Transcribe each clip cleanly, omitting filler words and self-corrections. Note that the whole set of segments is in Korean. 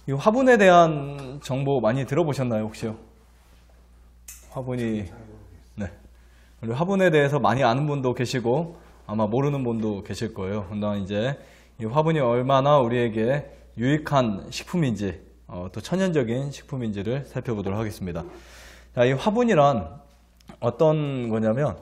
이 화분에 대한 정보 많이 들어보셨나요, 혹시요? 화분이, 네. 우리 화분에 대해서 많이 아는 분도 계시고, 아마 모르는 분도 계실 거예요. 근데 이제 이 화분이 얼마나 우리에게 유익한 식품인지, 또 천연적인 식품인지를 살펴보도록 하겠습니다. 자, 이 화분이란 어떤 거냐면,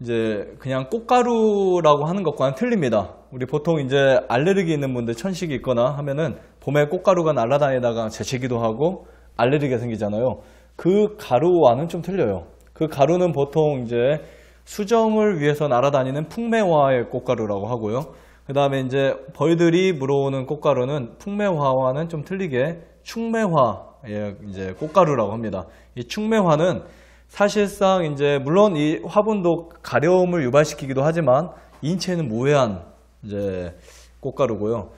이제 그냥 꽃가루라고 하는 것과는 틀립니다. 우리 보통 이제 알레르기 있는 분들 천식이 있거나 하면은 봄에 꽃가루가 날아다니다가 재채기도 하고 알레르기가 생기잖아요. 그 가루와는 좀 틀려요. 그 가루는 보통 이제 수정을 위해서 날아다니는 풍매화의 꽃가루라고 하고요. 그 다음에 이제 벌들이 물어오는 꽃가루는 풍매화와는 좀 틀리게 충매화의 이제 꽃가루라고 합니다. 이 충매화는 사실상 이제 물론 이 화분도 가려움을 유발시키기도 하지만 인체는 무해한 이제 꽃가루고요.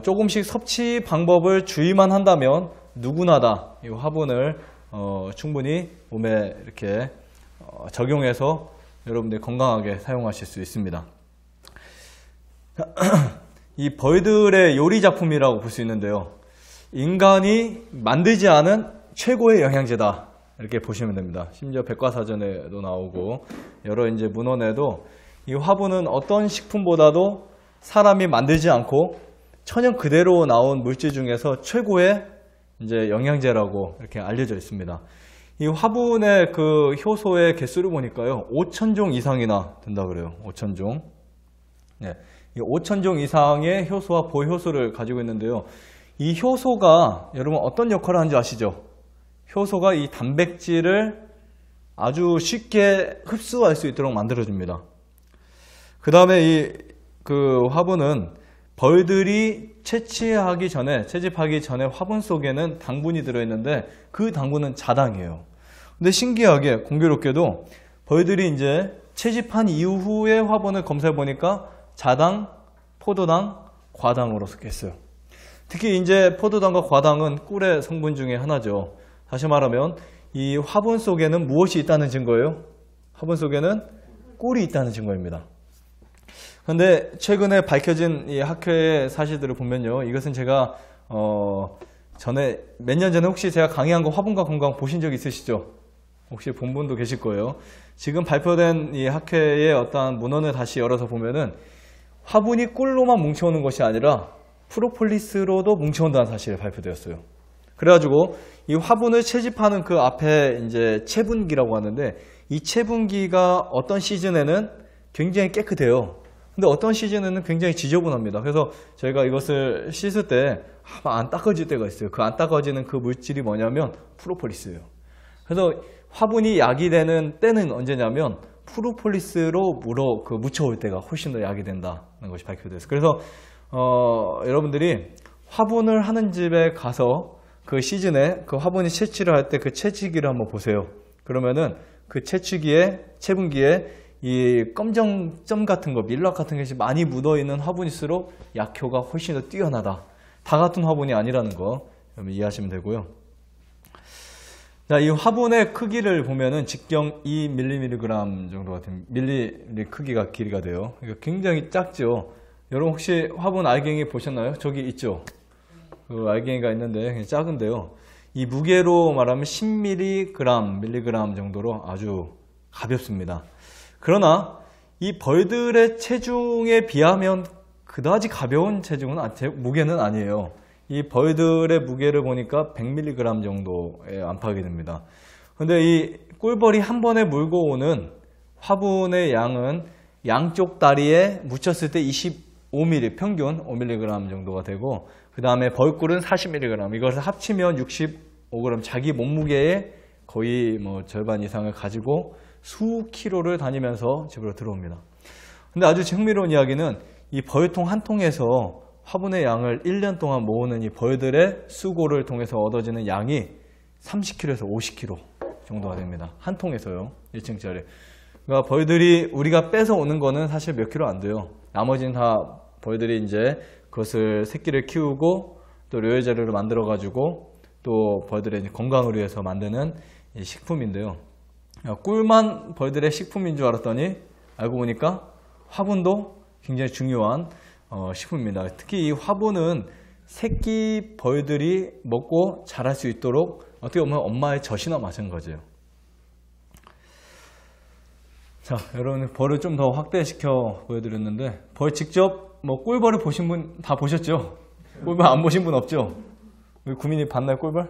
조금씩 섭취 방법을 주의만 한다면 누구나 다 이 화분을 충분히 몸에 이렇게 적용해서 여러분들이 건강하게 사용하실 수 있습니다. 이 벌들의 요리 작품이라고 볼 수 있는데요. 인간이 만들지 않은 최고의 영양제다. 이렇게 보시면 됩니다. 심지어 백과사전에도 나오고 여러 이제 문헌에도 이 화분은 어떤 식품보다도 사람이 만들지 않고 천연 그대로 나온 물질 중에서 최고의 이제 영양제라고 이렇게 알려져 있습니다. 이 화분의 그 효소의 개수를 보니까요, 5,000종 이상이나 된다 그래요. 5,000종. 네, 이 5,000종 이상의 효소와 보효소를 가지고 있는데요. 이 효소가 여러분 어떤 역할을 하는지 아시죠? 효소가 이 단백질을 아주 쉽게 흡수할 수 있도록 만들어줍니다. 그 다음에 이 그 화분은 벌들이 채집하기 전에 화분 속에는 당분이 들어있는데 그 당분은 자당이에요. 근데 신기하게 공교롭게도 벌들이 이제 채집한 이후에 화분을 검사해 보니까 자당, 포도당, 과당으로 섞였어요. 특히 이제 포도당과 과당은 꿀의 성분 중에 하나죠. 다시 말하면 이 화분 속에는 무엇이 있다는 증거예요? 화분 속에는 꿀이 있다는 증거입니다. 그런데 최근에 밝혀진 이 학회의 사실들을 보면요, 이것은 제가 전에 몇 년 전에 혹시 제가 강의한 거 화분과 건강 보신 적 있으시죠? 혹시 본 분도 계실 거예요. 지금 발표된 이 학회의 어떠한 문헌을 다시 열어서 보면은 화분이 꿀로만 뭉쳐오는 것이 아니라 프로폴리스로도 뭉쳐온다는 사실이 발표되었어요. 그래가지고 이 화분을 채집하는 그 앞에 이제 채분기라고 하는데, 이 채분기가 어떤 시즌에는 굉장히 깨끗해요. 근데 어떤 시즌에는 굉장히 지저분합니다. 그래서 저희가 이것을 씻을 때 안 닦아질 때가 있어요. 그 안 닦아지는 그 물질이 뭐냐면 프로폴리스예요. 그래서 화분이 약이 되는 때는 언제냐면 프로폴리스로 묻혀올 때가 훨씬 더 약이 된다는 것이 발표됐어요. 그래서 여러분들이 화분을 하는 집에 가서 그 시즌에 그 화분이 채취를 할 때 그 채취기를 한번 보세요. 그러면은 그 채분기에 이 검정점 같은 거, 밀랍 같은 것이 많이 묻어있는 화분일수록 약효가 훨씬 더 뛰어나다. 다 같은 화분이 아니라는 거 이해하시면 되고요. 자, 이 화분의 크기를 보면은 직경 2mg 정도 같은 밀리 크기가 길이가 돼요. 그러니까 굉장히 작죠. 여러분 혹시 화분 알갱이 보셨나요? 저기 있죠. 그 알갱이가 있는데 굉장히 작은데요. 이 무게로 말하면 10mg 정도로 아주 가볍습니다. 그러나 이 벌들의 체중에 비하면 그다지 가벼운 무게는 아니에요. 이 벌들의 무게를 보니까 100mg 정도에 안팎이 됩니다. 근데 이 꿀벌이 한 번에 물고 오는 화분의 양은 양쪽 다리에 묻혔을 때 25mg, 평균 5mg 정도가 되고, 그 다음에 벌꿀은 40mg, 이것을 합치면 65g, 자기 몸무게의 거의 뭐 절반 이상을 가지고 수 킬로를 다니면서 집으로 들어옵니다. 근데 아주 흥미로운 이야기는 이 벌통 한 통에서 화분의 양을 1년 동안 모으는 이 벌들의 수고를 통해서 얻어지는 양이 30kg에서 50kg 정도가 됩니다. 한 통에서요. 1층짜리. 그러니까 벌들이 우리가 뺏어 오는 거는 사실 몇 킬로 안 돼요. 나머지는 다 벌들이 이제 그것을 새끼를 키우고 또 료에제를 만들어 가지고 또 벌들의 건강을 위해서 만드는 이 식품인데요. 꿀만 벌들의 식품인 줄 알았더니 알고 보니까 화분도 굉장히 중요한 식품입니다. 특히 이 화분은 새끼 벌들이 먹고 자랄 수 있도록 어떻게 보면 엄마의 젖이나 마찬가지예요. 자, 여러분 벌을 좀 더 확대시켜 보여드렸는데 벌 직접 뭐 꿀벌을 보신 분 다 보셨죠? 꿀벌 안 보신 분 없죠? 우리 구민이 봤나요, 꿀벌?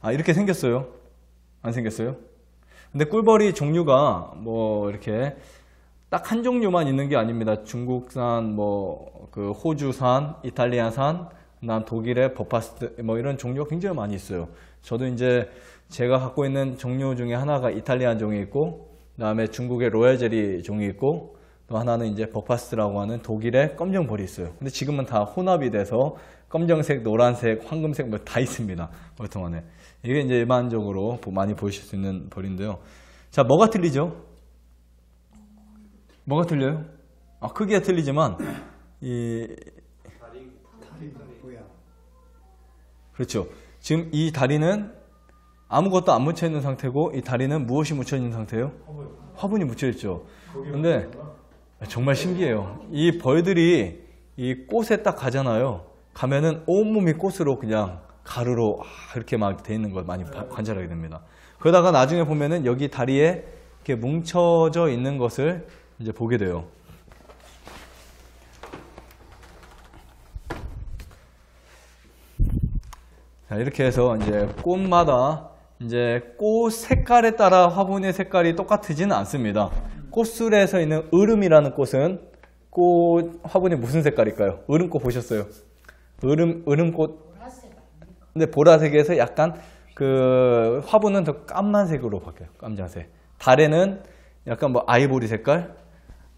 아, 이렇게 생겼어요. 안 생겼어요? 근데 꿀벌이 종류가 뭐 이렇게 딱 한 종류만 있는 게 아닙니다. 중국산, 뭐 그 호주산, 이탈리아산, 난 독일의 버파스트 뭐 이런 종류가 굉장히 많이 있어요. 저도 이제 제가 갖고 있는 종류 중에 하나가 이탈리안 종이 있고, 그다음에 중국의 로얄제리 종이 있고, 또 하나는 이제 버파스트라고 하는 독일의 검정벌이 있어요. 근데 지금은 다 혼합이 돼서 검정색, 노란색, 황금색 뭐 다 있습니다. 벌통 안에. 이게 이제 일반적으로 많이 보실 수 있는 벌인데요. 자, 뭐가 틀리죠? 뭐가 틀려요? 아, 크기가 틀리지만 그렇죠. 지금 이 다리는 아무것도 안 묻혀 있는 상태고, 이 다리는 무엇이 묻혀 있는 상태예요? 화분이 묻혀 있죠. 근데 정말 신기해요. 이 벌들이 이 꽃에 딱 가잖아요. 가면은 온몸이 꽃으로 그냥 가루로 이렇게 막 돼 있는 걸 많이 관찰하게 됩니다. 그러다가 나중에 보면은 여기 다리에 이렇게 뭉쳐져 있는 것을 이제 보게 돼요. 자, 이렇게 해서 이제 꽃마다 이제 꽃 색깔에 따라 화분의 색깔이 똑같지는 않습니다. 꽃술에서 있는 으름이라는 꽃은 꽃 화분이 무슨 색깔일까요? 으름꽃 보셨어요? 으름꽃. 근데 보라색에서 약간 그 화분은 더 까만색으로 바뀌어요. 깜장색. 달에는 약간 뭐 아이보리 색깔,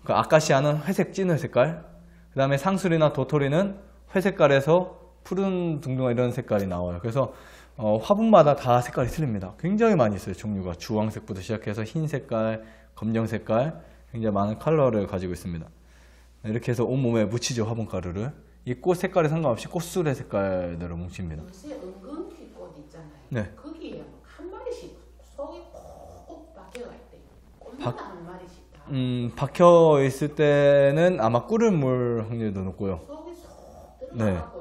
그 아카시아는 회색 진한 색깔, 그 다음에 상술이나 도토리는 회색깔에서 푸른 둥둥한 이런 색깔이 나와요. 그래서 화분마다 다 색깔이 틀립니다. 굉장히 많이 있어요. 종류가 주황색부터 시작해서 흰 색깔, 검정 색깔, 굉장히 많은 컬러를 가지고 있습니다. 이렇게 해서 온몸에 묻히죠, 화분 가루를. 이 꽃 색깔에 상관없이 꽃술의 색깔대로 뭉칩니다. 요새 은근히 꽃 있잖아요. 네. 거기에 한 마리씩 속이 콕 박혀가 있대요. 꽃마다 한 마리씩 다. 박혀 있을 때는 아마 꿀을 물 확률도 높고요. 속이 쏙 네. 들어가고.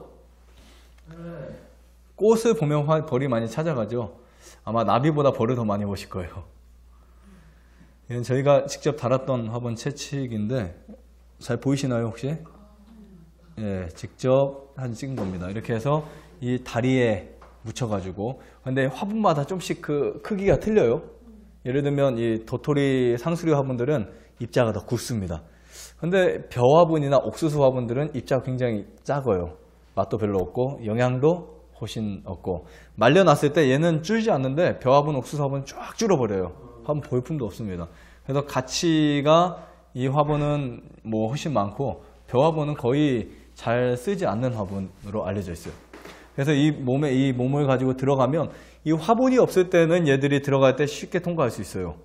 꽃을 보면 벌이 많이 찾아가죠. 아마 나비보다 벌을 더 많이 보실 거예요. 이건 저희가 직접 달았던 화분 채찍인데 잘 보이시나요, 혹시? 예, 직접 사진 찍은 겁니다. 이렇게 해서 이 다리에 묻혀가지고. 근데 화분마다 좀씩 그 크기가 틀려요. 예를 들면 이 도토리 상수리 화분들은 입자가 더 굵습니다. 근데 벼 화분이나 옥수수 화분들은 입자가 굉장히 작아요. 맛도 별로 없고 영양도 훨씬 없고. 말려놨을 때 얘는 줄지 않는데 벼 화분, 옥수수 화분은 쫙 줄어버려요. 화분 볼품도 없습니다. 그래서 가치가 이 화분은 뭐 훨씬 많고, 벼 화분은 거의 잘 쓰지 않는 화분으로 알려져 있어요. 그래서 이 몸을 가지고 들어가면 이 화분이 없을 때는 얘들이 들어갈 때 쉽게 통과할 수 있어요.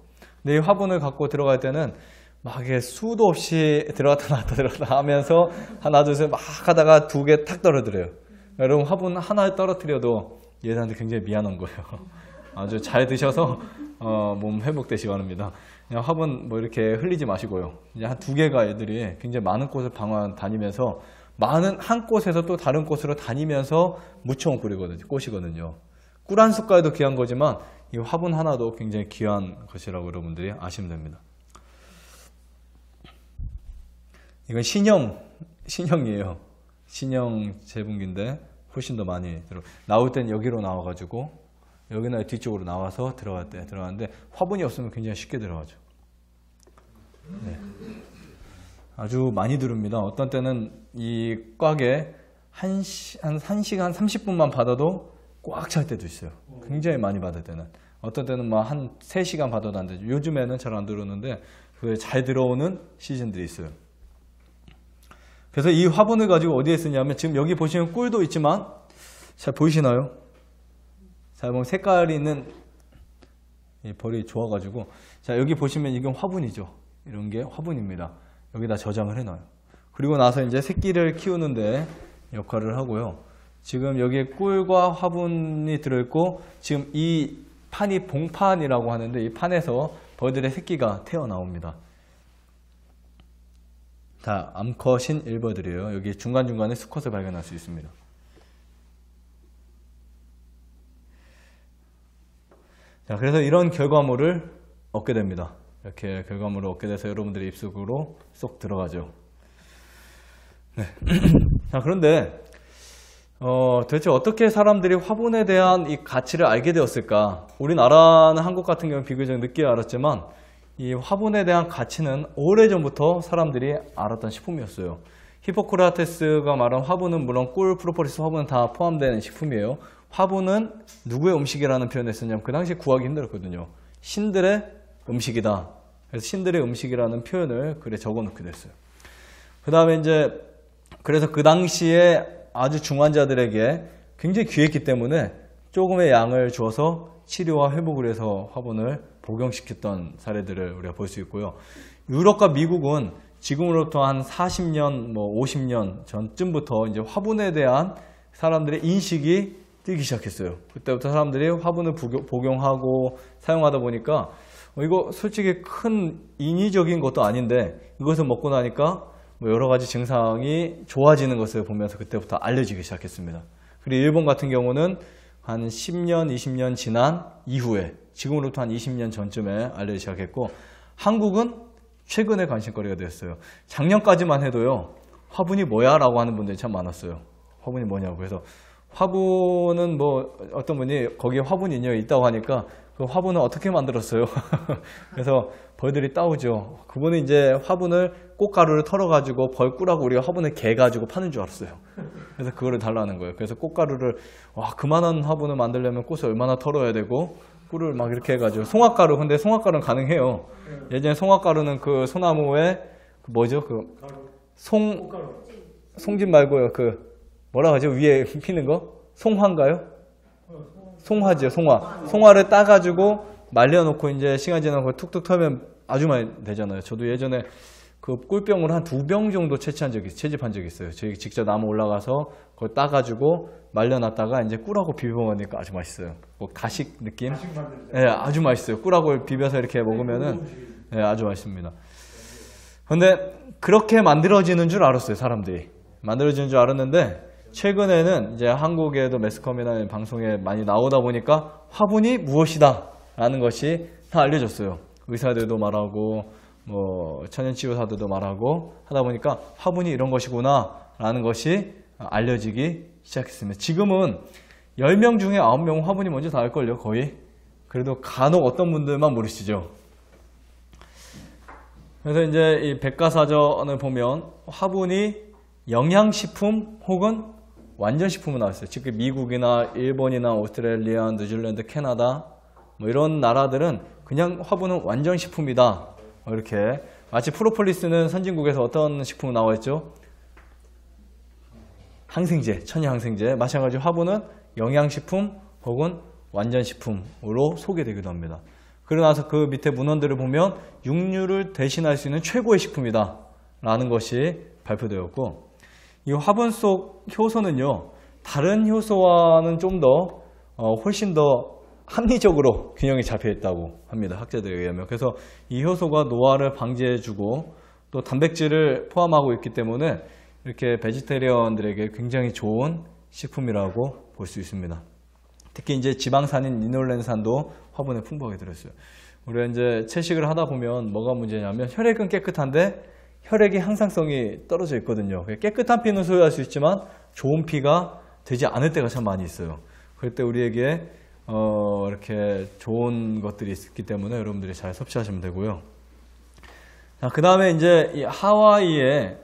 근데 이 화분을 갖고 들어갈 때는 막 이게 수도 없이 들어갔다 나왔다 들어갔다 하면서 하나 둘 셋 막 하다가 두 개 탁 떨어뜨려요. 여러분 화분 하나 떨어뜨려도 얘들한테 굉장히 미안한 거예요. 아주 잘 드셔서 몸 회복되시기 바랍니다. 그냥 화분 뭐 이렇게 흘리지 마시고요. 이제 한 두 개가 애들이 굉장히 많은 곳을 다니면서 많은 한 꽃에서 또 다른 꽃으로 다니면서 묻혀온 꽃이거든요. 꿀 한 숟갈도 귀한 거지만 이 화분 하나도 굉장히 귀한 것이라고 여러분들이 아시면 됩니다. 이건 신형이에요. 신형 제분기인데 훨씬 더 많이 나올 땐 여기로 나와가지고 여기나 뒤쪽으로 나와서 들어가는데 화분이 없으면 굉장히 쉽게 들어가죠. 네. 아주 많이 들어옵니다. 어떤 때는 이 꽉에 한 1시간 30분만 받아도 꽉 찰 때도 있어요. 굉장히 많이 받을 때는. 어떤 때는 막 한 3시간 받아도 안 되죠. 요즘에는 잘 안 들어오는데 그 잘 들어오는 시즌들이 있어요. 그래서 이 화분을 가지고 어디에 쓰냐면 지금 여기 보시면 꿀도 있지만 잘 보이시나요? 자, 보면 색깔이 있는 이 벌이 좋아가지고 자, 여기 보시면 이건 화분이죠. 이런 게 화분입니다. 여기다 저장을 해놔요. 그리고 나서 이제 새끼를 키우는데 역할을 하고요. 지금 여기에 꿀과 화분이 들어있고 지금 이 판이 봉판이라고 하는데 이 판에서 벌들의 새끼가 태어나옵니다. 다 암컷인 일벌들이에요. 여기 중간중간에 수컷을 발견할 수 있습니다. 자, 그래서 이런 결과물을 얻게 됩니다. 이렇게 결과물을 얻게 돼서 여러분들의 입속으로 쏙 들어가죠. 네. 자, 그런데 도대체 어떻게 사람들이 화분에 대한 이 가치를 알게 되었을까? 우리나라는 한국 같은 경우는 비교적 늦게 알았지만 이 화분에 대한 가치는 오래전부터 사람들이 알았던 식품이었어요. 히포크라테스가 말한 화분은 물론 꿀, 프로폴리스 화분은 다 포함되는 식품이에요. 화분은 누구의 음식이라는 표현을 썼냐면 그 당시에 구하기 힘들었거든요. 신들의 음식이다. 그래서 신들의 음식이라는 표현을 글에 적어놓게 됐어요. 그 다음에 이제 그래서 그 당시에 아주 중환자들에게 굉장히 귀했기 때문에 조금의 양을 주어서 치료와 회복을 해서 화분을 복용시켰던 사례들을 우리가 볼 수 있고요. 유럽과 미국은 지금으로부터 한 40년, 50년 전쯤부터 이제 화분에 대한 사람들의 인식이 뜨기 시작했어요. 그때부터 사람들이 화분을 복용하고 사용하다 보니까 이거 솔직히 큰 인위적인 것도 아닌데 이것을 먹고 나니까 여러 가지 증상이 좋아지는 것을 보면서 그때부터 알려지기 시작했습니다. 그리고 일본 같은 경우는 한 10년, 20년 지난 이후에 지금으로부터 한 20년 전쯤에 알려지기 시작했고 한국은 최근에 관심거리가 되었어요. 작년까지만 해도요. 화분이 뭐야? 라고 하는 분들이 참 많았어요. 화분이 뭐냐고. 그래서 화분은 어떤 분이 거기에 화분 인형이 있다고 하니까 그 화분은 어떻게 만들었어요? 그래서 벌들이 따오죠. 그분은 이제 화분을 꽃가루를 털어가지고 벌 꾸라고 우리가 화분을 개가지고 파는 줄 알았어요. 그래서 그거를 달라는 거예요. 그래서 꽃가루를 그만한 화분을 만들려면 꽃을 얼마나 털어야 되고 꿀을 막 이렇게 해가지고 송화가루, 근데 송화가루는 가능해요. 예전에 송화가루는 그 소나무에 뭐죠? 송진 말고요. 뭐라고 하죠? 위에 피는 거? 송화인가요? 송화죠, 송화. 송화를 따가지고 말려놓고 이제 시간 지나고 툭툭 털면 아주 많이 되잖아요. 저도 예전에 그 꿀병을 한 2병 정도 채집한 적이 있어요. 저희 직접 나무 올라가서 그걸 따가지고 말려놨다가 이제 꿀하고 비벼 먹으니까 아주 맛있어요. 가식 느낌? 네, 아주 맛있어요. 꿀하고 비벼서 이렇게 먹으면은 네, 아주 맛있습니다. 근데 그렇게 만들어지는 줄 알았어요, 사람들이. 만들어지는 줄 알았는데 최근에는 이제 한국에도 매스컴이나 방송에 많이 나오다 보니까 화분이 무엇이다 라는 것이 다 알려졌어요. 의사들도 말하고 천연치료사들도 말하고 하다 보니까 화분이 이런 것이구나 라는 것이 알려지기 시작했습니다. 지금은 10명 중에 9명은 화분이 뭔지 다 알걸요, 거의. 그래도 간혹 어떤 분들만 모르시죠. 그래서 이제 이 백과사전을 보면 화분이 영양식품 혹은 완전식품으로 나왔어요. 즉 미국이나 일본이나 오스트레일리아, 뉴질랜드, 캐나다 이런 나라들은 그냥 화분은 완전식품이다. 이렇게 마치 프로폴리스는 선진국에서 어떤 식품이 나와있죠? 항생제, 천연항생제. 마찬가지로 화분은 영양식품 혹은 완전식품으로 소개되기도 합니다. 그러고 나서 그 밑에 문헌들을 보면 육류를 대신할 수 있는 최고의 식품이다 라는 것이 발표되었고 이 화분 속 효소는요 다른 효소와는 좀 더 훨씬 더 합리적으로 균형이 잡혀 있다고 합니다. 학자들에 의하면. 그래서 이 효소가 노화를 방지해주고 또 단백질을 포함하고 있기 때문에 이렇게 베지테리언들에게 굉장히 좋은 식품이라고 볼 수 있습니다. 특히 이제 지방산인 리놀렌산도 화분에 풍부하게 들어있어요. 우리가 이제 채식을 하다 보면 뭐가 문제냐면 혈액은 깨끗한데 혈액의 항상성이 떨어져 있거든요. 깨끗한 피는 소유할 수 있지만 좋은 피가 되지 않을 때가 참 많이 있어요. 그럴 때 우리에게 이렇게 좋은 것들이 있기 때문에 여러분들이 잘 섭취하시면 되고요. 자, 그 다음에 이제 이 하와이의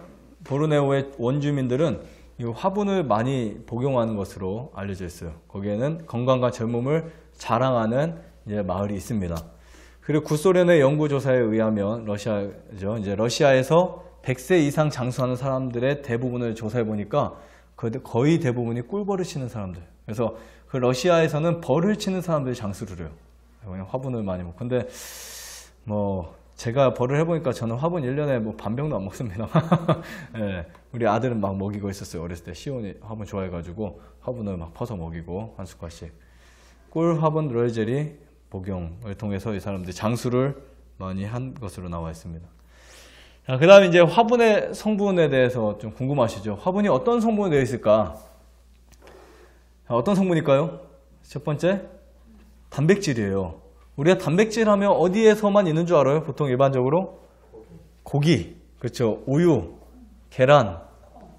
보르네오의 원주민들은 이 화분을 많이 복용하는 것으로 알려져 있어요. 거기에는 건강과 젊음을 자랑하는 이제 마을이 있습니다. 그리고 구소련의 연구조사에 의하면 러시아죠. 이제 러시아에서 100세 이상 장수하는 사람들의 대부분을 조사해 보니까 거의 대부분이 꿀벌을 치는 사람들. 그래서 그 러시아에서는 벌을 치는 사람들이 장수를 해요. 그냥 화분을 많이 먹고. 근데 제가 벌을 해보니까 저는 화분 1년에 반 병도 안 먹습니다. 네, 우리 아들은 막 먹이고 있었어요. 어렸을 때 시온이 화분 좋아해가지고 화분을 막 퍼서 먹이고 한 숟갈씩. 꿀 화분 롤젤리 복용을 통해서 이 사람들이 장수를 많이 한 것으로 나와 있습니다. 자, 그 다음에 이제 화분의 성분에 대해서 좀 궁금하시죠? 화분이 어떤 성분이 되어 있을까? 자, 어떤 성분일까요? 첫 번째, 단백질이에요. 우리가 단백질 하면 어디에서만 있는 줄 알아요? 보통 일반적으로? 고기, 그렇죠. 우유, 계란,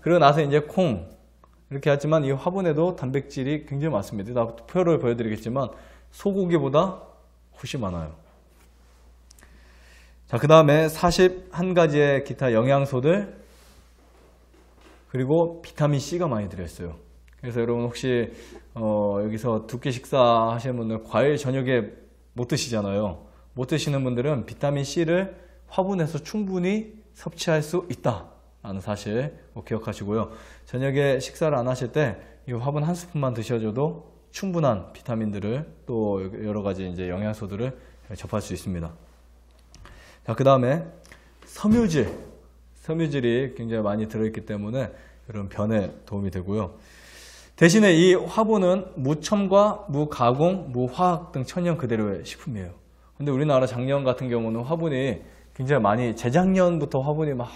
그리고 나서 이제 콩. 이렇게 하지만 이 화분에도 단백질이 굉장히 많습니다. 나 표를 보여드리겠지만 소고기보다 훨씬 많아요. 자, 그 다음에 41가지의 기타 영양소들, 그리고 비타민C가 많이 들어있어요. 그래서 여러분 혹시 여기서 두 끼 식사 하시는 분들 과일 저녁에 못 드시잖아요. 못 드시는 분들은 비타민C를 화분에서 충분히 섭취할 수 있다라는 사실 꼭 기억하시고요. 저녁에 식사를 안 하실 때 이 화분 한 스푼만 드셔줘도 충분한 비타민들을 또 여러 가지 이제 영양소들을 접할 수 있습니다. 자, 그 다음에 섬유질이 굉장히 많이 들어있기 때문에 이런 변에 도움이 되고요. 대신에 이 화분은 무첨가, 무가공, 무화학 등 천연 그대로의 식품이에요. 근데 우리나라 작년 같은 경우는 화분이 굉장히 많이, 재작년부터 화분이 막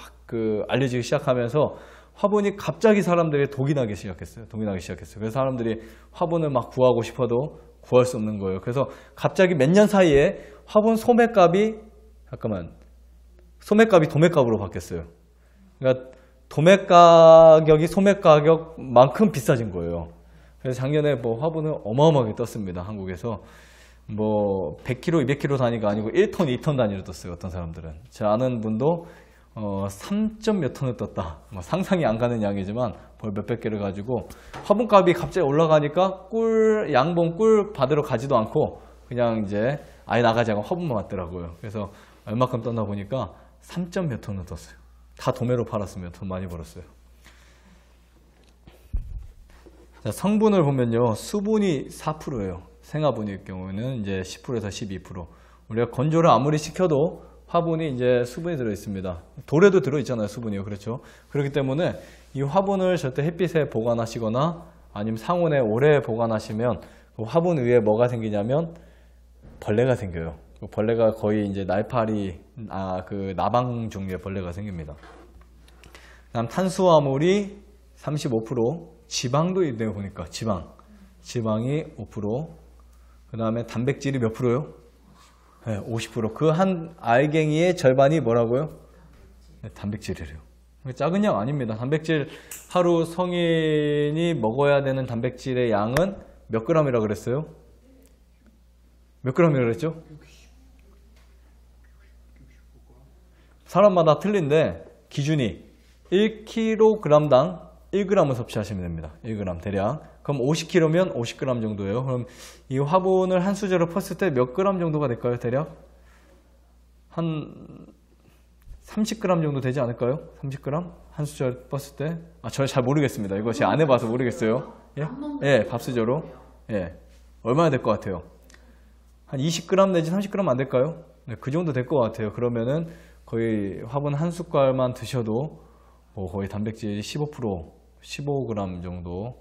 알려지기 시작하면서 화분이 갑자기 사람들이 독이 나기 시작했어요. 그래서 사람들이 화분을 막 구하고 싶어도 구할 수 없는 거예요. 그래서 갑자기 몇 년 사이에 화분 소매값이 도매값으로 바뀌었어요. 그러니까 도매 가격이 소매 가격만큼 비싸진 거예요. 그래서 작년에 뭐 화분을 어마어마하게 떴습니다. 한국에서. 뭐 100kg, 200kg 단위가 아니고 1톤, 2톤 단위로 떴어요. 어떤 사람들은. 제 아는 분도 3점 몇 톤을 떴다. 뭐 상상이 안 가는 양이지만 벌 몇백 개를 가지고 화분값이 갑자기 올라가니까 양봉 꿀 받으러 가지도 않고 그냥 이제 아예 나가지 않고 화분만 왔더라고요. 그래서 얼마큼 떴나 보니까 3점 몇 톤을 떴어요. 다 도매로 팔았으면 돈 많이 벌었어요. 자, 성분을 보면요. 수분이 4%예요. 생화분일 경우에는 이제 10%에서 12%. 우리가 건조를 아무리 시켜도 화분이 이제 수분이 들어 있습니다. 돌에도 들어 있잖아요, 수분이요. 그렇죠? 그렇기 때문에 이 화분을 절대 햇빛에 보관하시거나 아니면 상온에 오래 보관하시면 그 화분 위에 뭐가 생기냐면 벌레가 생겨요. 그 벌레가 거의 이제 날파리, 나방 종류의 벌레가 생깁니다. 그다음 탄수화물이 35%, 지방도 있네요, 보니까. 지방이 5%, 그 다음에 단백질이 몇 프로요? 네, 50%. 그 한 알갱이의 절반이 뭐라고요? 네, 단백질이래요. 작은 양 아닙니다. 단백질 하루 성인이 먹어야 되는 단백질의 양은 몇 g이라고 그랬어요? 몇 g이라고 그랬죠? 사람마다 틀린데 기준이 1kg당 1g을 섭취하시면 됩니다. 1g 대략. 그럼 50kg면 50g 정도예요. 그럼 이 화분을 한 수저로 펐을 때 몇 g 정도가 될까요? 대략? 한 30g 정도 되지 않을까요? 30g? 한 수저 펐을 때? 저 잘 모르겠습니다. 이거 제가 안 해봐서 모르겠어요. 예? 예, 밥수저로. 예. 얼마나 될 것 같아요? 한 20g 내지 30g 안 될까요? 네, 그 정도 될 것 같아요. 그러면은 거의 화분 한 숟갈만 드셔도 거의 단백질이 15g 정도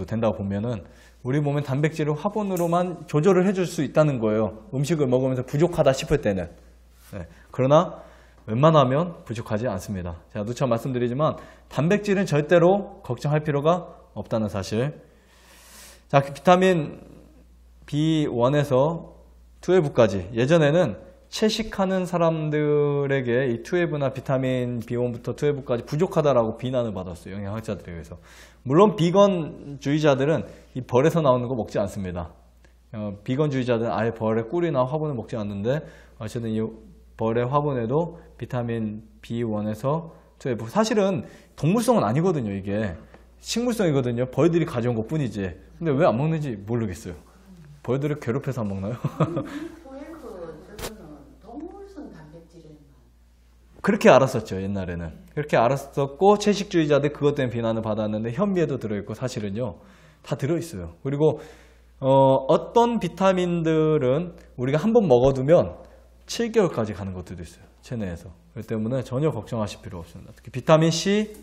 된다고 보면은 우리 몸은 단백질을 화분으로만 조절을 해줄 수 있다는 거예요. 음식을 먹으면서 부족하다 싶을 때는. 네. 그러나 웬만하면 부족하지 않습니다. 제가 누차 말씀드리지만 단백질은 절대로 걱정할 필요가 없다는 사실. 자, 비타민 B1에서 12까지. 예전에는 채식하는 사람들에게 이 12나 비타민 B1부터 12까지 부족하다라고 비난을 받았어요. 영양학자들에 의해서. 물론 비건주의자들은 이 벌에서 나오는 거 먹지 않습니다. 비건주의자들은 아예 벌의 꿀이나 화분을 먹지 않는데 어쨌든 이 벌의 화분에도 비타민 B1에서 12. 사실은 동물성은 아니거든요. 이게 식물성이거든요. 벌들이 가져온 것 뿐이지. 근데 왜 안 먹는지 모르겠어요. 벌들을 괴롭혀서 안 먹나요? 그렇게 알았었죠. 옛날에는. 그렇게 알았었고 채식주의자들 그것 때문에 비난을 받았는데 현미에도 들어있고 사실은요. 다 들어있어요. 그리고 어떤 비타민들은 우리가 한번 먹어두면 7개월까지 가는 것들도 있어요. 체내에서. 그렇기 때문에 전혀 걱정하실 필요 없습니다. 특히 비타민 C,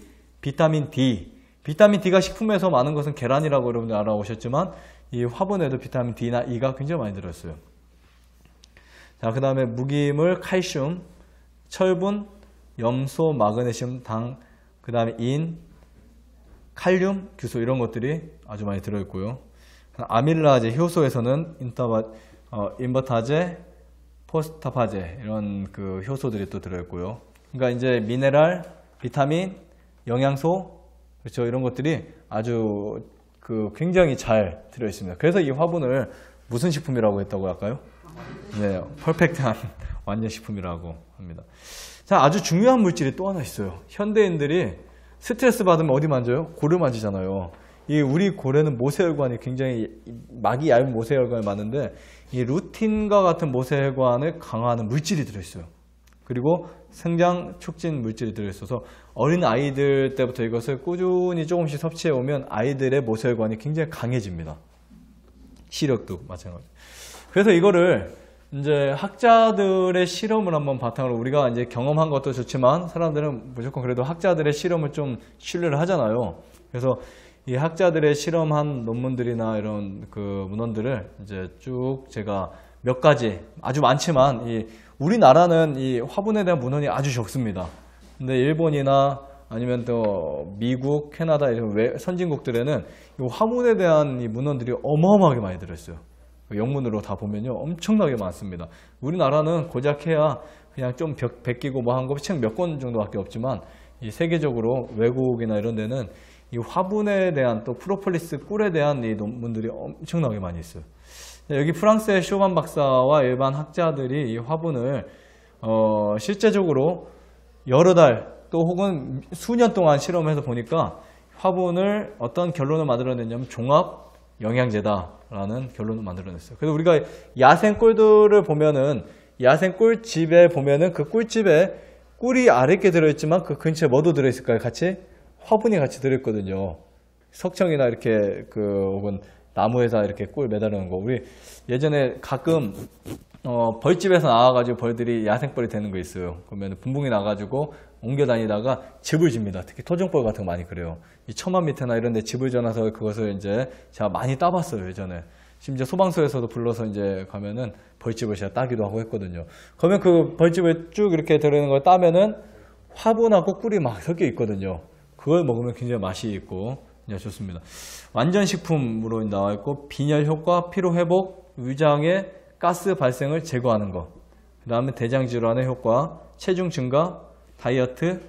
비타민 D. 비타민 D가 식품에서 많은 것은 계란이라고 여러분들 알아오셨지만 이 화분에도 비타민 D나 E가 굉장히 많이 들어있어요. 자, 그 다음에 무기물, 칼슘, 철분, 염소, 마그네슘, 당, 그 다음에 인, 칼륨, 규소 이런 것들이 아주 많이 들어있고요. 아밀라제 효소에서는 인버타제, 포스타파제 이런 그 효소들이 또 들어있고요. 그러니까 이제 미네랄, 비타민, 영양소 그렇죠 이런 것들이 아주 그 굉장히 잘 들어있습니다. 그래서 이 화분을 무슨 식품이라고 했다고 할까요? 네, 퍼펙트한 완전 식품이라고 합니다. 자, 아주 중요한 물질이 또 하나 있어요. 현대인들이 스트레스 받으면 어디 만져요? 고를 만지잖아요. 이 우리 고래는 모세혈관이 굉장히 막이 얇은 모세혈관이 많은데 이 루틴과 같은 모세혈관을 강화하는 물질이 들어있어요. 그리고 성장 촉진 물질이 들어있어서 어린 아이들 때부터 이것을 꾸준히 조금씩 섭취해 오면 아이들의 모세혈관이 굉장히 강해집니다. 시력도 마찬가지. 그래서 이거를 이제 학자들의 실험을 한번 바탕으로 우리가 이제 경험한 것도 좋지만 사람들은 무조건 그래도 학자들의 실험을 좀 신뢰를 하잖아요. 그래서 이 학자들의 실험한 논문들이나 이런 그 문헌들을 이제 쭉 제가 몇 가지 아주 많지만 우리나라는 이 화분에 대한 문헌이 아주 적습니다. 근데 일본이나 아니면 또 미국, 캐나다 이런 선진국들에는 이 화분에 대한 이 문헌들이 어마어마하게 많이 들어있어요. 영문으로 다 보면요 엄청나게 많습니다. 우리나라는 고작 해야 그냥 좀 베끼고 뭐 한 거 책 몇 권 정도밖에 없지만 이 세계적으로 외국이나 이런 데는 이 화분에 대한 또 프로폴리스 꿀에 대한 이 논문들이 엄청나게 많이 있어요. 여기 프랑스의 쇼반 박사와 일반 학자들이 이 화분을 실제적으로 여러 달 또 혹은 수년 동안 실험해서 보니까 화분을 어떤 결론을 만들어냈냐면 종합 영양제다라는 결론을 만들어냈어요. 그래서 우리가 야생 꿀들을 보면은 야생 꿀집에 보면은 그 꿀집에 꿀이 아래께 들어있지만 그 근처에 뭐도 들어있을까요? 같이 화분이 같이 들어있거든요. 석청이나 이렇게 혹은 나무에다 이렇게 꿀 매달리는 거. 우리 예전에 가끔 벌집에서 나와가지고 벌들이 야생벌이 되는 거 있어요. 그러면 분봉이 나가지고 옮겨 다니다가 즙을 줍니다. 특히 토종벌 같은 거 많이 그래요. 이 처마 밑에나 이런 데 즙을 줘놔서 그것을 이제 제가 많이 따봤어요, 예전에. 심지어 소방서에서도 불러서 이제 가면은 벌집을 제가 따기도 하고 했거든요. 그러면 그 벌집을 쭉 이렇게 들어있는 걸 따면은 화분하고 꿀이 막 섞여 있거든요. 그걸 먹으면 굉장히 맛이 있고 좋습니다. 완전 식품으로 나와 있고 빈혈 효과, 피로 회복, 위장의 가스 발생을 제거하는 것. 그 다음에 대장 질환의 효과, 체중 증가, 다이어트,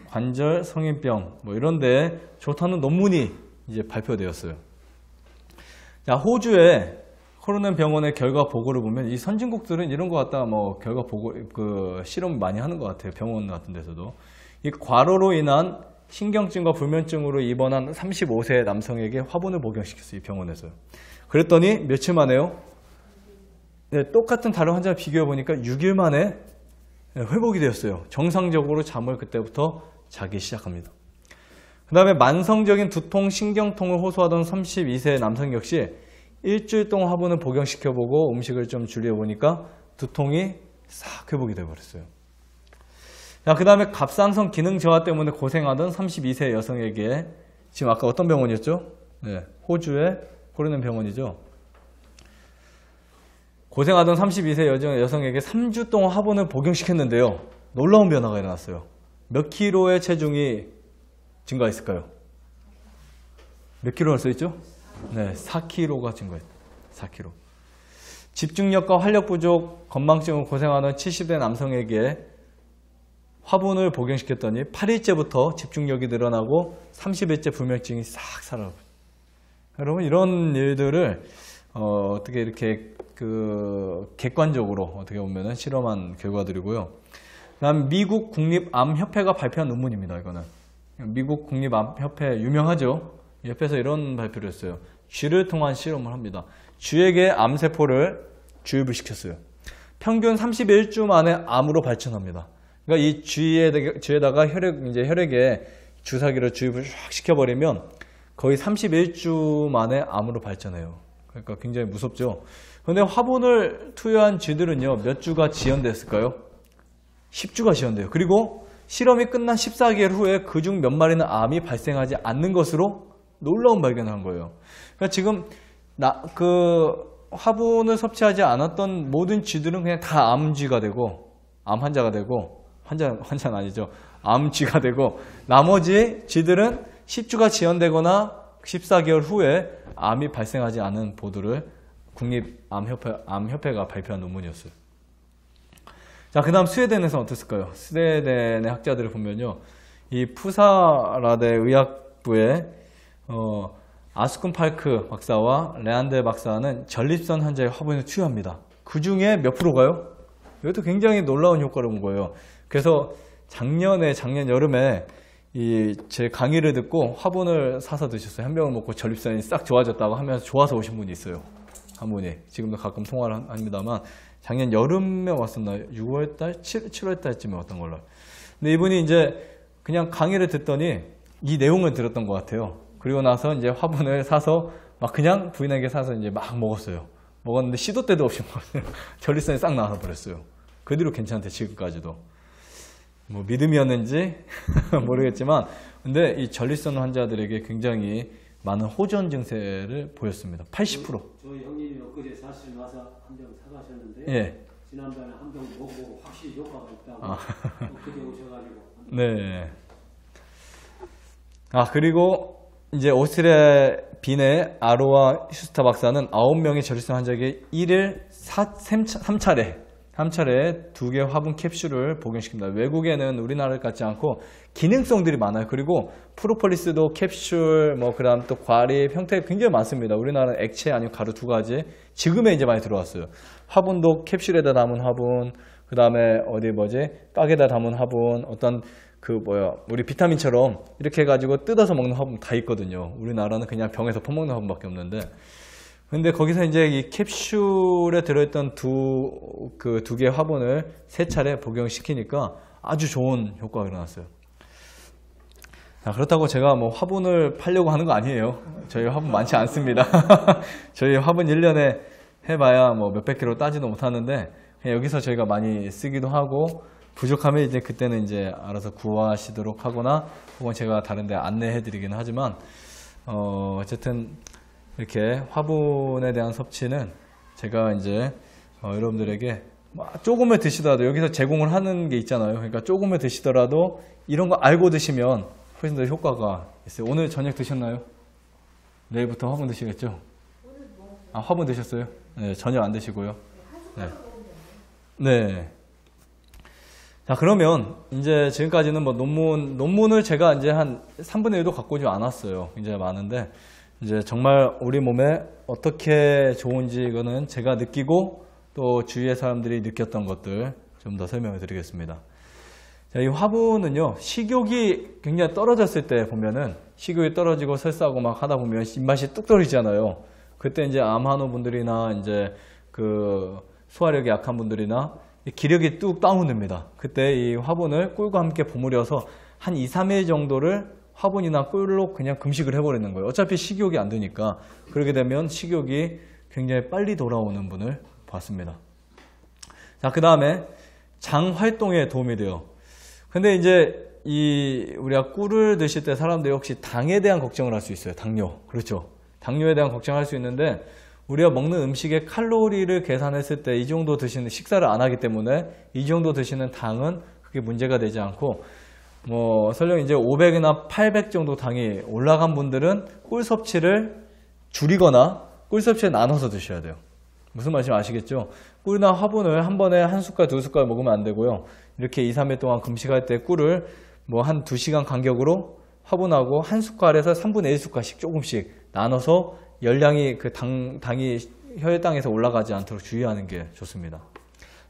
관절 성인병 뭐 이런데 좋다는 논문이 이제 발표되었어요. 자, 호주의 코르넨 병원의 결과 보고를 보면 이 선진국들은 이런 거 갖다 뭐 결과 보고 실험 많이 하는 것 같아요. 병원 같은 데서도 이 과로로 인한 신경증과 불면증으로 입원한 35세 남성에게 화분을 복용시켰어요. 이 병원에서요. 그랬더니 며칠 만에요. 네, 똑같은 다른 환자를 비교해 보니까 6일 만에 회복이 되었어요. 정상적으로 잠을 그때부터 자기 시작합니다. 그 다음에 만성적인 두통, 신경통을 호소하던 32세 남성 역시 일주일 동안 화분을 복용시켜보고 음식을 좀 줄여보니까 두통이 싹 회복이 되어버렸어요. 자, 그 다음에 갑상선 기능 저하 때문에 고생하던 32세 여성에게 지금 아까 어떤 병원이었죠? 네, 호주의 코르넨 병원이죠. 고생하던 32세 여성에게 3주 동안 화분을 복용시켰는데요. 놀라운 변화가 일어났어요. 몇 킬로의 체중이 증가했을까요? 몇 킬로가 써있죠? 네, 4킬로가 증가했어요. 4킬로. 집중력과 활력 부족, 건망증으로 고생하는 70대 남성에게 화분을 복용시켰더니 8일째부터 집중력이 늘어나고 30일째 불면증이 싹 사라져요. 여러분 이런 일들을 어떻게 이렇게 객관적으로 어떻게 보면은 실험한 결과들이고요. 그다음 미국 국립암협회가 발표한 논문입니다. 이거는 미국 국립암협회 유명하죠. 옆에서 이런 발표를 했어요. 쥐를 통한 실험을 합니다. 쥐에게 암세포를 주입을 시켰어요. 평균 31주 만에 암으로 발전합니다. 그러니까 이 쥐에다가 혈액에 주사기를 주입을 쫙 시켜버리면 거의 31주 만에 암으로 발전해요. 그러니까 굉장히 무섭죠. 그런데 화분을 투여한 쥐들은요, 몇 주가 지연됐을까요? 10주가 지연돼요. 그리고 실험이 끝난 14개월 후에 그중 몇 마리는 암이 발생하지 않는 것으로 놀라운 발견을 한 거예요. 그러니까 지금 화분을 섭취하지 않았던 모든 쥐들은 그냥 다 암쥐가 되고, 암 환자가 되고, 환자는 아니죠. 암쥐가 되고, 나머지 쥐들은 10주가 지연되거나 14개월 후에 암이 발생하지 않은 보도를 국립암협회가 발표한 논문이었어요. 자, 그 다음 스웨덴에서는 어땠을까요? 스웨덴의 학자들을 보면요. 이 푸사라데 의학부의 아스쿤 팔크 박사와 레안데 박사는 전립선 환자의 화분을 투여합니다. 그 중에 몇 프로가요? 이것도 굉장히 놀라운 효과를 본 거예요. 그래서 작년 여름에 제 강의를 듣고 화분을 사서 드셨어요. 한 병을 먹고 전립선이 싹 좋아졌다고 하면서 좋아서 오신 분이 있어요. 한 분이. 지금도 가끔 통화를 합니다만 작년 여름에 왔었나요? 6월달? 7월달쯤에 왔던 걸로. 근데 이분이 이제 그냥 강의를 듣더니 이 내용을 들었던 것 같아요. 그리고 나서 이제 화분을 사서 막 그냥 부인에게 사서 이제 막 먹었어요. 먹었는데 시도 때도 없이 전립선이 싹 나와 버렸어요. 그 뒤로 괜찮대, 지금까지도. 뭐 믿음이었는지 모르겠지만, 근데 이 전립선 환자들에게 굉장히 많은 호전 증세를 보였습니다. 80%. 저희 형님이 엊그제 사실 와서 한 병 사가셨는데, 예. 지난번에 한 병 먹어보고 확실히 효과가 있다고 엊그제 오셔가지고. 네. 그리고 이제 오스트리아 빈의 아로아 슈스타 박사는 9명의 전립선 환자에게 1일 3차례 2개 화분 캡슐을 복용시킵니다. 외국에는 우리나라 같지 않고 기능성들이 많아요. 그리고 프로폴리스도 캡슐, 그다음 또 과립 형태가 굉장히 많습니다. 우리나라는 액체 아니면 가루 두 가지. 지금에 이제 많이 들어왔어요. 화분도 캡슐에다 담은 화분, 그 다음에 빡에다 담은 화분, 우리 비타민처럼 이렇게 해가지고 뜯어서 먹는 화분 다 있거든요. 우리나라는 그냥 병에서 퍼먹는 화분밖에 없는데. 근데 거기서 이제 이 캡슐에 들어있던 두 개의 화분을 3차례 복용시키니까 아주 좋은 효과가 일어났어요. 그렇다고 제가 화분을 팔려고 하는 거 아니에요. 저희 화분 많지 않습니다. 저희 화분 1년에 해봐야 몇백 킬로 따지도 못하는데, 그냥 여기서 저희가 많이 쓰기도 하고, 부족하면 이제 그때는 이제 알아서 구하시도록 하거나, 혹은 제가 다른 데 안내해 드리긴 하지만, 어쨌든, 이렇게 화분에 대한 섭취는 제가 이제 여러분들에게 조금을 드시더라도 여기서 제공을 하는 게 있잖아요. 그러니까 조금을 드시더라도 이런 거 알고 드시면 훨씬 더 효과가 있어요. 오늘 저녁 드셨나요? 내일부터 화분 드시겠죠? 화분 드셨어요? 네, 저녁 안 드시고요. 네. 네. 자, 그러면 이제 지금까지는 논문을 제가 이제 한 3분의 1도 갖고 오지 않았어요. 굉장히 많은데, 이제 정말 우리 몸에 어떻게 좋은지 이거는 제가 느끼고 또 주위의 사람들이 느꼈던 것들 좀 더 설명을 드리겠습니다. 자, 이 화분은요, 식욕이 굉장히 떨어졌을 때 보면은 식욕이 떨어지고 설사하고 막 하다 보면 입맛이 뚝 떨어지잖아요. 그때 이제 암 환우분들이나 이제 소화력이 약한 분들이나 기력이 뚝 다운됩니다. 그때 이 화분을 꿀과 함께 버무려서 한 2, 3일 정도를 화분이나 꿀로 그냥 금식을 해버리는 거예요. 어차피 식욕이 안 되니까. 그렇게 되면 식욕이 굉장히 빨리 돌아오는 분을 봤습니다. 자, 그 다음에 장 활동에 도움이 돼요. 근데 이제 우리가 꿀을 드실 때 사람들이 혹시 당에 대한 걱정을 할 수 있어요. 당뇨. 그렇죠. 당뇨에 대한 걱정을 할 수 있는데, 우리가 먹는 음식의 칼로리를 계산했을 때 이 정도 드시는, 식사를 안 하기 때문에 이 정도 드시는 당은 그게 문제가 되지 않고, 설령 이제 500이나 800 정도 당이 올라간 분들은 꿀 섭취를 줄이거나 꿀 섭취를 나눠서 드셔야 돼요. 무슨 말인지 아시겠죠? 꿀이나 화분을 한 번에 한 숟갈, 두 숟갈 먹으면 안 되고요. 이렇게 2, 3일 동안 금식할 때 꿀을 한 2시간 간격으로 화분하고 한 숟갈에서 3분의 1숟갈씩 조금씩 나눠서 열량이 당이 혈당에서 올라가지 않도록 주의하는 게 좋습니다.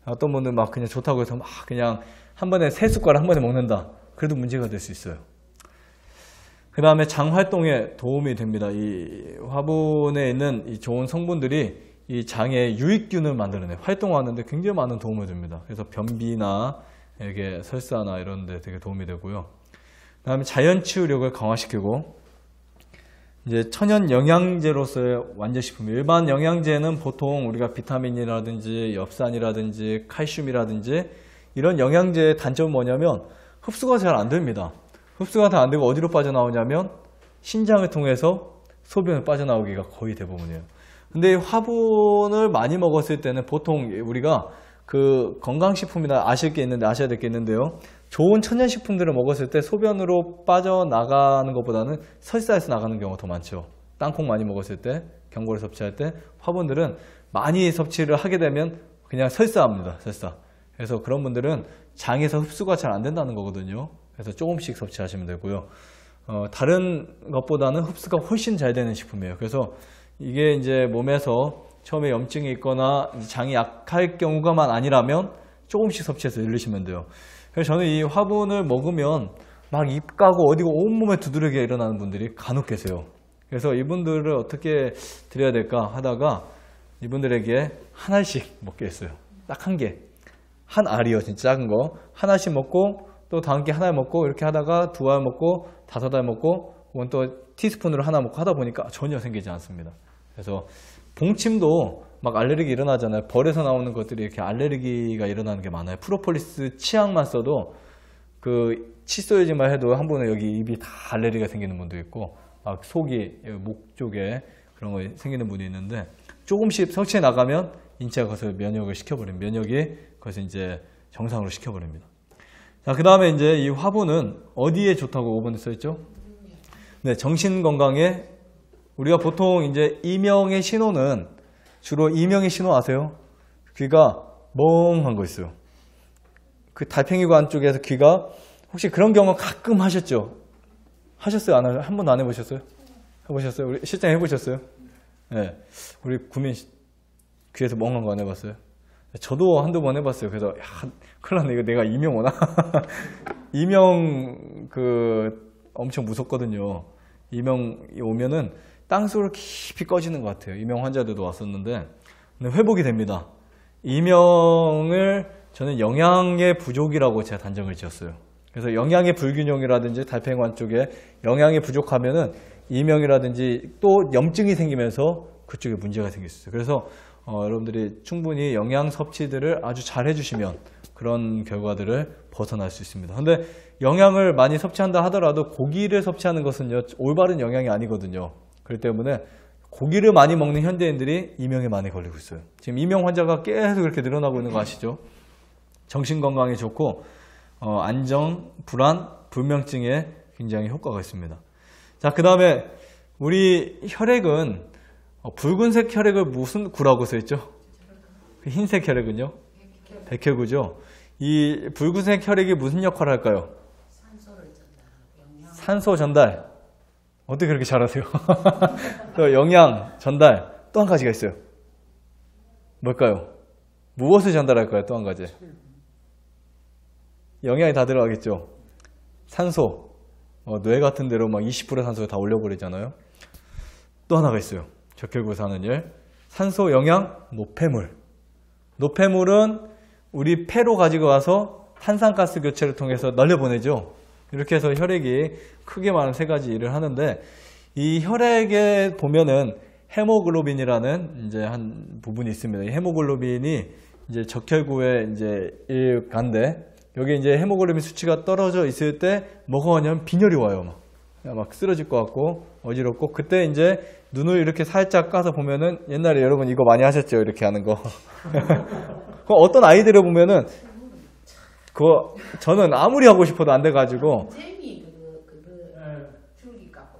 어떤 분은 그냥 좋다고 해서 그냥 한 번에 3숟갈 한 번에 먹는다. 그래도 문제가 될 수 있어요. 그 다음에 장 활동에 도움이 됩니다. 이 화분에 있는 이 좋은 성분들이 이 장에 유익균을 만들어내요. 활동하는데 굉장히 많은 도움을 줍니다. 그래서 변비나 이게 설사나 이런 데 되게 도움이 되고요. 그 다음에 자연 치유력을 강화시키고, 이제 천연 영양제로서의 완제식품. 일반 영양제는 보통 우리가 비타민이라든지 엽산이라든지 칼슘이라든지 이런 영양제의 단점은 뭐냐면 흡수가 잘 안 됩니다. 흡수가 다 안 되고 어디로 빠져나오냐면 신장을 통해서 소변을 빠져나오기가 거의 대부분이에요. 근데 화분을 많이 먹었을 때는 보통 우리가 건강식품이나 아셔야 될 게 있는데요. 좋은 천연식품들을 먹었을 때 소변으로 빠져나가는 것보다는 설사해서 나가는 경우가 더 많죠. 땅콩 많이 먹었을 때, 견과류 섭취할 때, 화분들은 많이 섭취를 하게 되면 그냥 설사합니다. 설사. 그래서 그런 분들은 장에서 흡수가 잘 안 된다는 거거든요. 그래서 조금씩 섭취하시면 되고요. 다른 것보다는 흡수가 훨씬 잘 되는 식품이에요. 그래서 이게 이제 몸에서 처음에 염증이 있거나 장이 약할 경우가만 아니라면 조금씩 섭취해서 늘리시면 돼요. 그래서 저는 이 화분을 먹으면 막 입 까고 어디고 온몸에 두드러기가 일어나는 분들이 간혹 계세요. 그래서 이분들을 어떻게 드려야 될까 하다가 이분들에게 한 알씩 먹게 했어요. 딱 한 개. 한 알이요. 진짜 작은 거. 하나씩 먹고 또 다음 게 하나 먹고 이렇게 하다가 2알 먹고 5알 먹고 혹은 또 티스푼으로 하나 먹고 하다 보니까 전혀 생기지 않습니다. 그래서 봉침도 막 알레르기 일어나잖아요. 벌에서 나오는 것들이 이렇게 알레르기가 일어나는 게 많아요. 프로폴리스 치약만 써도 그 칫솔질만 해도 한 번에 여기 입이 다 알레르기가 생기는 분도 있고 막 속이 목 쪽에 그런 거 생기는 분이 있는데 조금씩 섭취해 나가면 인체가 그것을 면역을 시켜버립니다. 면역이 그것을 이제 정상으로 시켜버립니다. 자, 그 다음에 이제 이 화분은 어디에 좋다고 5번에 써있죠? 네, 정신 건강에 우리가 보통 이제 이명의 신호는 주로 이명의 신호 아세요? 귀가 멍한 거 있어요. 그 달팽이관 쪽에서 귀가 혹시 그런 경험 가끔 하셨죠? 하셨어요? 안 하셨어요? 한 번도 안 해보셨어요? 해보셨어요? 우리 실장 해보셨어요? 네, 우리 구민 귀에서 멍한 거 안 해봤어요? 저도 한두 번 해봤어요. 그래서 야, 큰일 났네. 이거 내가 이명 오나? 이명 엄청 무섭거든요. 이명이 오면은 땅속으로 깊이 꺼지는 것 같아요. 이명 환자들도 왔었는데 근데 회복이 됩니다. 이명을 저는 영양의 부족이라고 제가 단정을 지었어요. 그래서 영양의 불균형이라든지 달팽이관 쪽에 영양이 부족하면은 이명이라든지 또 염증이 생기면서 그쪽에 문제가 생길 수 있어요. 그래서 여러분들이 충분히 영양 섭취들을 아주 잘 해주시면 그런 결과들을 벗어날 수 있습니다. 근데 영양을 많이 섭취한다 하더라도 고기를 섭취하는 것은요, 올바른 영양이 아니거든요. 그렇기 때문에 고기를 많이 먹는 현대인들이 이명에 많이 걸리고 있어요. 지금 이명 환자가 계속 이렇게 늘어나고 있는 거 아시죠? 정신건강에 좋고 안정, 불안, 불면증에 굉장히 효과가 있습니다. 자, 그 다음에 우리 혈액은 붉은색 혈액을 무슨 구라고 써있죠? 흰색 혈액은요? 백혈구죠. 이 붉은색 혈액이 무슨 역할을 할까요? 산소 전달. 어떻게 그렇게 잘하세요? 또 영양 전달. 또 한 가지가 있어요. 뭘까요? 무엇을 전달할까요? 또 한 가지. 영양이 다 들어가겠죠. 산소. 뇌 같은 데로 막 20% 산소를 다 올려버리잖아요. 또 하나가 있어요. 적혈구에서 하는 일. 산소, 영양, 노폐물. 노폐물은 우리 폐로 가지고 와서 탄산가스 교체를 통해서 날려보내죠. 이렇게 해서 혈액이 크게 말하면 세 가지 일을 하는데 이 혈액에 보면은 헤모글로빈이라는 이제 한 부분이 있습니다. 이 헤모글로빈이 이제 적혈구의 이제 일간데 여기 이제 헤모글로빈 수치가 떨어져 있을 때 뭐가 오냐면 빈혈이 와요. 막 쓰러질 것 같고 어지럽고 그때 이제 눈을 이렇게 살짝 까서 보면은 옛날에 여러분 이거 많이 하셨죠? 이렇게 하는 거. 어떤 아이들을 보면은 그거 저는 아무리 하고 싶어도 안 돼가지고 재미 줄기 깎고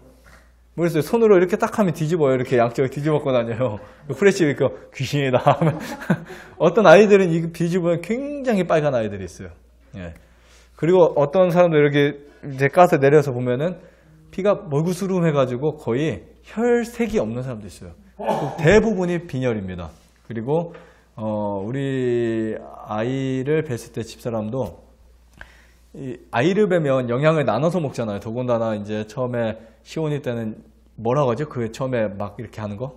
모르겠어요. 손으로 이렇게 딱 하면 뒤집어요. 이렇게 양쪽을 뒤집어고 다녀요. 프레시 이거 귀신이다. 어떤 아이들은 이거 뒤집으면 굉장히 빨간 아이들이 있어요. 예. 그리고 어떤 사람들 이렇게 이제 까서 내려서 보면은 피가 멀구스름해가지고 거의 혈색이 없는 사람도 있어요. 대부분이 빈혈입니다. 그리고 우리 아이를 뵀을 때 집사람도 아이를 뵈면 영양을 나눠서 먹잖아요. 더군다나 이제 처음에 시온이 때는 뭐라고 하죠? 그 처음에 막 이렇게 하는 거?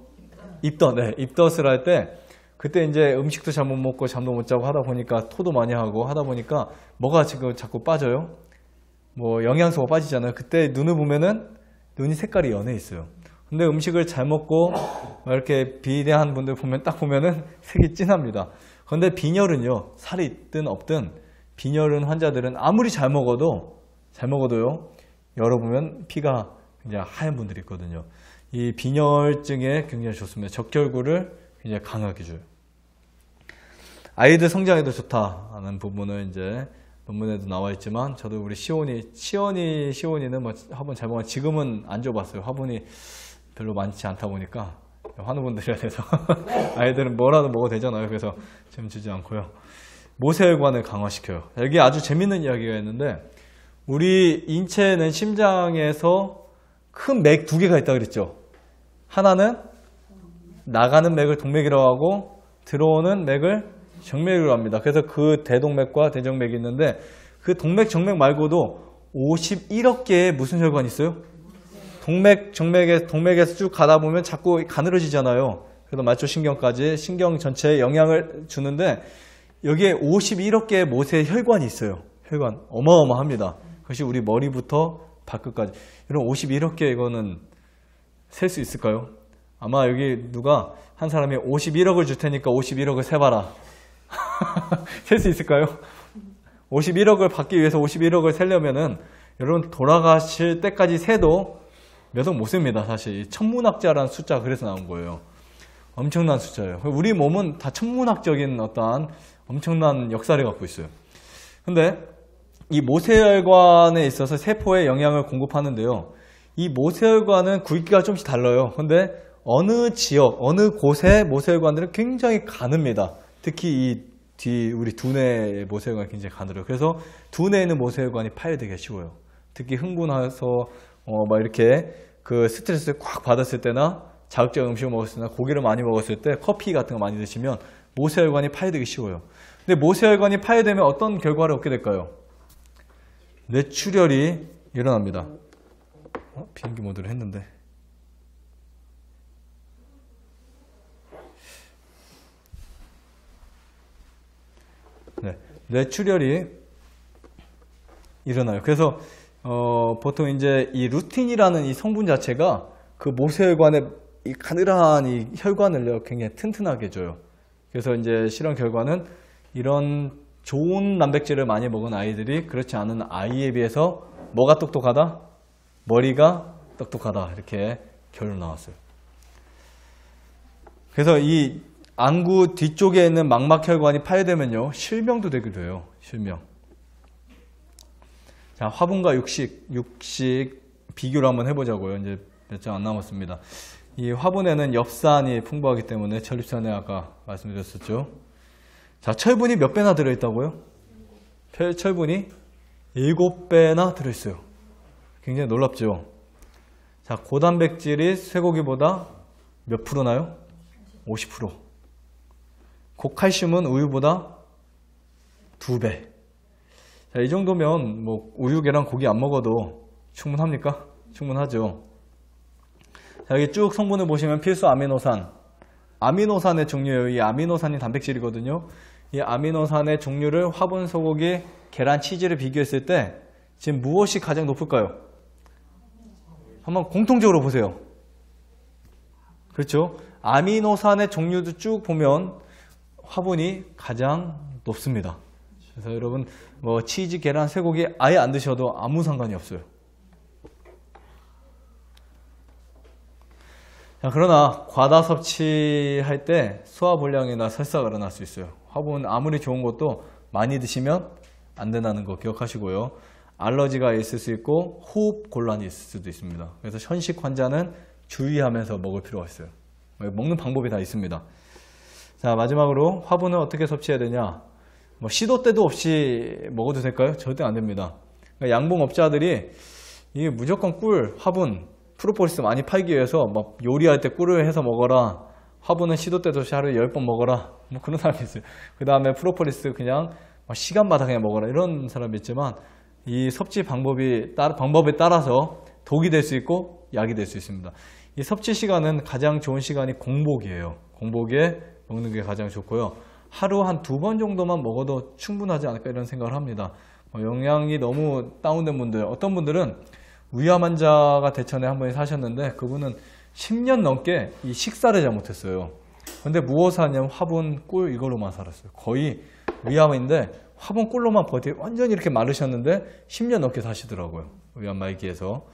입덧. 네, 입덧을 할 때 그때 이제 음식도 잘못 먹고 잠도 못 자고 하다 보니까 토도 많이 하고 하다 보니까 뭐가 지금 자꾸 빠져요? 뭐 영양소가 빠지잖아요. 그때 눈을 보면은 눈이 색깔이 연해 있어요. 근데 음식을 잘 먹고 이렇게 비대한 분들 보면 딱 보면은 색이 진합니다. 그런데 빈혈은요, 살이 있든 없든 빈혈은 환자들은 아무리 잘 먹어도요, 열어보면 피가 그냥 하얀 분들이 있거든요. 이 빈혈증에 굉장히 좋습니다. 적혈구를 굉장히 강하게 줘요. 아이들 성장에도 좋다는 부분은 이제 논문에도 나와 있지만 저도 우리 시온이는 뭐 화분 잘 보면 지금은 안 줘봤어요. 화분이 별로 많지 않다 보니까 환우분들이라 돼서 아이들은 뭐라도 먹어도 되잖아요. 그래서 지금 주지 않고요. 모세혈관을 강화시켜요. 여기 아주 재밌는 이야기가 있는데 우리 인체는 심장에서 큰 맥 두 개가 있다고 그랬죠. 하나는 나가는 맥을 동맥이라고 하고 들어오는 맥을 정맥이라고 합니다. 그래서 그 대동맥과 대정맥이 있는데 그 동맥, 정맥 말고도 51억 개의 무슨 혈관이 있어요? 동맥, 동맥에서 쭉 가다 보면 자꾸 가늘어지잖아요. 그래서 말초신경까지 신경 전체에 영향을 주는데 여기에 51억 개의 모세 혈관이 있어요. 혈관 어마어마합니다. 그것이 우리 머리부터 발끝까지. 이런 51억 개 이거는 셀 수 있을까요? 아마 여기 누가 한 사람이 51억을 줄 테니까 51억을 세봐라. 셀 수 있을까요? 51억을 받기 위해서 51억을 세려면은 여러분 돌아가실 때까지 세도 몇 억 못 셉니다. 사실 천문학자라는 숫자가 그래서 나온 거예요. 엄청난 숫자예요. 우리 몸은 다 천문학적인 어떠한 엄청난 역사를 갖고 있어요. 근데 이 모세혈관에 있어서 세포에 영양을 공급하는데요. 이 모세혈관은 굵기가 조금씩 달라요. 근데 어느 지역, 어느 곳의 모세혈관들은 굉장히 가늡니다. 특히 우리 두뇌의 모세혈관이 굉장히 가늘어요. 그래서 두뇌에 있는 모세혈관이 파열되기가 쉬워요. 특히 흥분해서 막 이렇게 그 스트레스를 꽉 받았을 때나 자극적인 음식을 먹었을 때나 고기를 많이 먹었을 때 커피 같은 거 많이 드시면 모세혈관이 파열되기 쉬워요. 근데 모세혈관이 파열되면 어떤 결과를 얻게 될까요? 뇌출혈이 일어납니다. 비행기 모드를 했는데 네, 뇌출혈이 일어나요. 그래서 보통 이제 이 루틴이라는 이 성분 자체가 그 모세혈관의 이 가늘한 이 혈관을 굉장히 튼튼하게 해줘요. 그래서 이제 실험 결과는 이런 좋은 단백질을 많이 먹은 아이들이 그렇지 않은 아이에 비해서 뭐가 똑똑하다? 머리가 똑똑하다. 이렇게 결론 나왔어요. 그래서 이 안구 뒤쪽에 있는 망막혈관이 파열되면요, 실명도 되기도 해요. 실명. 자, 화분과 육식 비교를 한번 해보자고요. 이제 몇 장 안 남았습니다. 이 화분에는 엽산이 풍부하기 때문에 전립선에 아까 말씀드렸었죠. 자, 철분이 몇 배나 들어있다고요? 철분이 7배나 들어있어요. 굉장히 놀랍죠. 자, 고단백질이 쇠고기보다 몇 프로나요? 50%. 고칼슘은 우유보다 2배. 자, 이 정도면 뭐 우유, 계란, 고기 안 먹어도 충분합니까? 충분하죠. 자, 여기 쭉 성분을 보시면 필수 아미노산. 아미노산의 종류예요. 이 아미노산이 단백질이거든요. 이 아미노산의 종류를 화분, 소고기, 계란, 치즈를 비교했을 때 지금 무엇이 가장 높을까요? 한번 공통적으로 보세요. 그렇죠? 아미노산의 종류도 쭉 보면 화분이 가장 높습니다. 그래서 여러분 뭐 치즈, 계란, 쇠고기 아예 안 드셔도 아무 상관이 없어요. 자, 그러나 과다 섭취할 때 소화불량이나 설사가 일어날 수 있어요. 화분 아무리 좋은 것도 많이 드시면 안 된다는 거 기억하시고요. 알러지가 있을 수 있고 호흡 곤란이 있을 수도 있습니다. 그래서 현식 환자는 주의하면서 먹을 필요가 있어요. 먹는 방법이 다 있습니다. 자, 마지막으로 화분을 어떻게 섭취해야 되냐? 뭐 시도 때도 없이 먹어도 될까요? 절대 안 됩니다. 그러니까 양봉업자들이 이게 무조건 꿀, 화분, 프로폴리스 많이 팔기 위해서 막 요리할 때 꿀을 해서 먹어라. 화분은 시도 때도 없이 하루에 10번 먹어라. 뭐 그런 사람이 있어요. 그 다음에 프로폴리스 그냥 시간마다 그냥 먹어라. 이런 사람이 있지만 이 섭취 방법에 따라서 독이 될 수 있고 약이 될 수 있습니다. 이 섭취 시간은 가장 좋은 시간이 공복이에요. 공복에 먹는 게 가장 좋고요. 하루 한 2번 정도만 먹어도 충분하지 않을까 이런 생각을 합니다. 영양이 너무 다운된 분들, 어떤 분들은 위암 환자가 대천에 한 분이 사셨는데 그분은 10년 넘게 이 식사를 잘못했어요. 근데 무엇을 하냐면 화분, 꿀 이걸로만 살았어요. 거의 위암인데 화분 꿀로만 완전히 이렇게 마르셨는데 10년 넘게 사시더라고요. 위암 말기에서.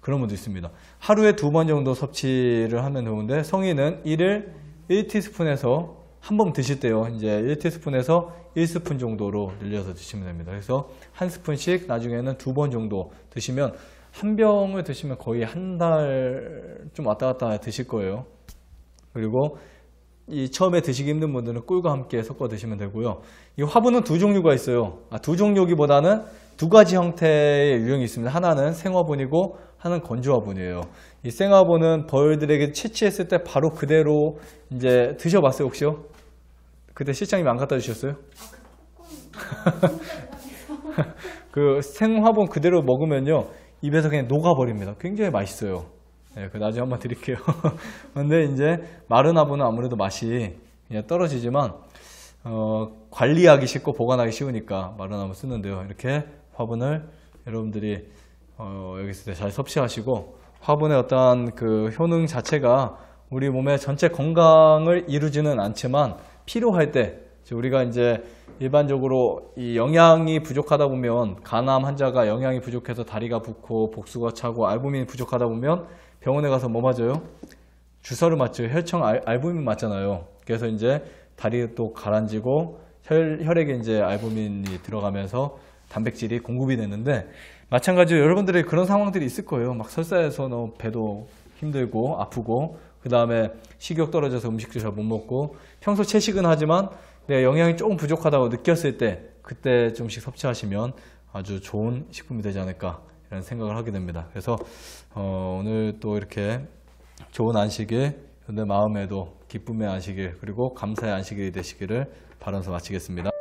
그런 분도 있습니다. 하루에 2번 정도 섭취를 하면 좋은데 성인은 1을 1티스푼에서 한 번 드실 때요. 이제 1티스푼에서 1스푼 정도로 늘려서 드시면 됩니다. 그래서 한 스푼씩 나중에는 2번 정도 드시면 한 병을 드시면 거의 한 달 좀 왔다 갔다 드실 거예요. 그리고 이 처음에 드시기 힘든 분들은 꿀과 함께 섞어 드시면 되고요. 이 화분은 두 종류가 있어요. 두 종류기보다는 두 가지 형태의 유형이 있습니다. 하나는 생화분이고 하나는 건조화분이에요. 이 생화분은 벌들에게 채취했을 때 바로 그대로 이제 드셔봤어요, 혹시요? 그때 실장님이 안 갖다 주셨어요? 그 생화분 그대로 먹으면요, 입에서 그냥 녹아버립니다. 굉장히 맛있어요. 네, 그 나중에 한번 드릴게요. 근데 이제 마른 화분은 아무래도 맛이 그냥 떨어지지만 관리하기 쉽고 보관하기 쉬우니까 마른 화분 쓰는데요. 이렇게 화분을 여러분들이 여기 있을 때 잘 섭취하시고, 화분의 어떠한 그 효능 자체가 우리 몸의 전체 건강을 이루지는 않지만 필요할 때, 우리가 이제 일반적으로 이 영양이 부족하다 보면, 간암 환자가 영양이 부족해서 다리가 붓고 복수가 차고 알부민이 부족하다 보면 병원에 가서 뭐 맞아요? 주사를 맞죠. 혈청 알부민 맞잖아요. 그래서 이제 다리가 또 가라앉고 혈액에 이제 알부민이 들어가면서 단백질이 공급이 되는데, 마찬가지로 여러분들이 그런 상황들이 있을 거예요. 막 설사해서 배도 힘들고 아프고, 그 다음에 식욕 떨어져서 음식도 잘 못 먹고, 평소 채식은 하지만 내가 영양이 조금 부족하다고 느꼈을 때, 그때 좀씩 섭취하시면 아주 좋은 식품이 되지 않을까 이런 생각을 하게 됩니다. 그래서 오늘 또 이렇게 좋은 안식일, 내 마음에도 기쁨의 안식일, 그리고 감사의 안식일이 되시기를 바라면서 마치겠습니다.